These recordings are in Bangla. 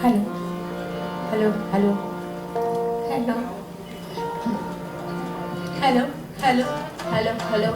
Hello hello hello hello hello hello hello hello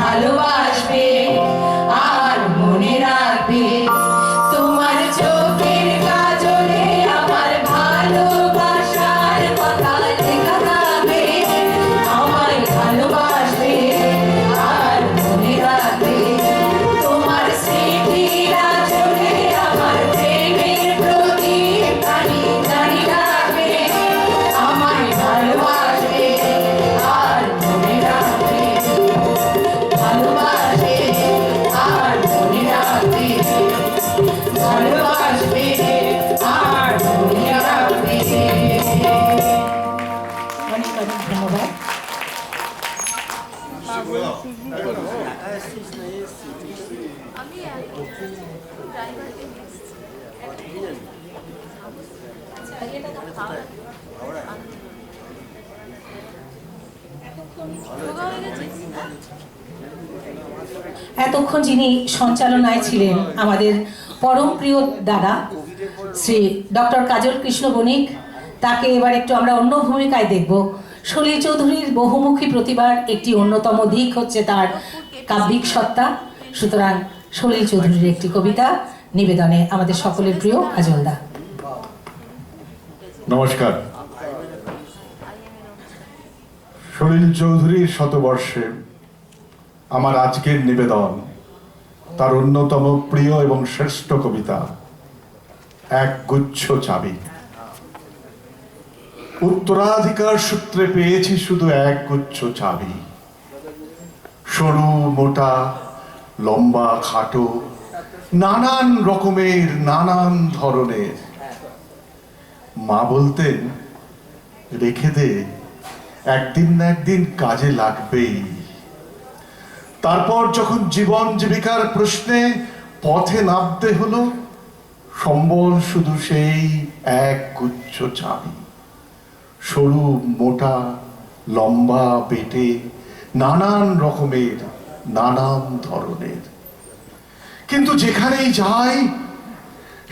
ভালোবাসবে আর মনে রাখবে ভালোবাসবে। এতক্ষণ যিনি সঞ্চালনায় ছিলেন আমাদের পরম প্রিয় দাদা শ্রী ডক্টর কাজল কৃষ্ণ বণিক, তাকে এবার একটু আমরা অন্য ভূমিকায় দেখব। সলিল চৌধুরীর বহুমুখী প্রতিভার একটি অন্যতম দিক হচ্ছে তার কাব্যিক সত্তা। সুতরাং সলিল চৌধুরীর একটি কবিতা নিবেদনে আমাদের সকলের প্রিয় কাজলদা। নমস্কার। সলিল চৌধুরীর শতবর্ষে আমার আজকের নিবেদন তার অন্যতম প্রিয় এবং শ্রেষ্ঠ কবিতা এক গুচ্ছ চাবি। উত্তরাধিকার সূত্রে পেয়েছি শুধু এক গুচ্ছ চাবি, সরু মোটা লম্বা খাটো নানান রকমের নানান ধরনের। মা বলতেন রেখে দে, একদিন না একদিন কাজে লাগবেই। তারপর যখন জীবন জীবিকার প্রশ্নে পথে নামতে হলো, সম্বল শুধু সেই এক গুচ্ছ চাবি, সরু মোটা লম্বা বেটে নানান রকমের নানান ধরনের। কিন্তু যেখানেই যাই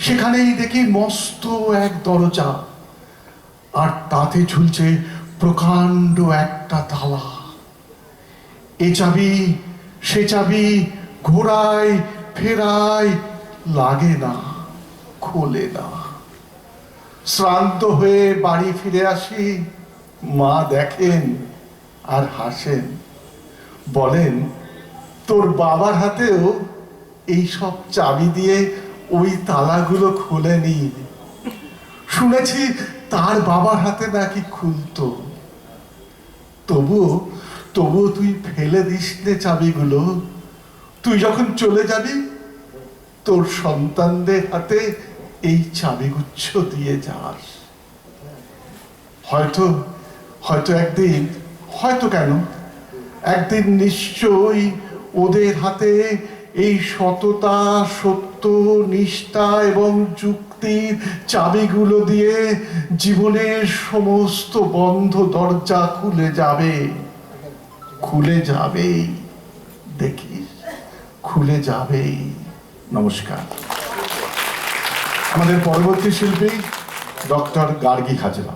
সেখানেই দেখি মস্ত এক দরজা, আর তাতে ঝুলছে প্রকাণ্ড একটা তালা। এ চাবি সে চাবি ঘোরায় ফেরায়, লাগে না, খোলে না। শ্রান্ত হয়ে বাড়ি ফিরে আসি, মা দেখেন আর হাসেন, বলেন তোর বাবার হাতেও এই সব চাবি দিয়ে ওই তালাগুলো খোলেনি। শুনেছি তার বাবার হাতে নাকি খুলতো। তবুও তুই ফেলে দিস নে চাবিগুলো। তুই যখন চলে যাবি তোর সন্তানদের হাতে এই চাবিগুচ্ছ দিয়ে যাস। হয়তো একদিন, হয়তো কেন, একদিন নিশ্চয়ই ওদের হাতে এই সততা, সত্য, নিষ্ঠা এবং যুক্তির চাবিগুলো দিয়ে জীবনের সমস্ত বন্ধ দরজা খুলে যাবে, খুলে যাবেই, দেখিস খুলে যাবেই। নমস্কার। আমাদের পরবর্তী শিল্পী ডক্টর গার্গী হাজরা।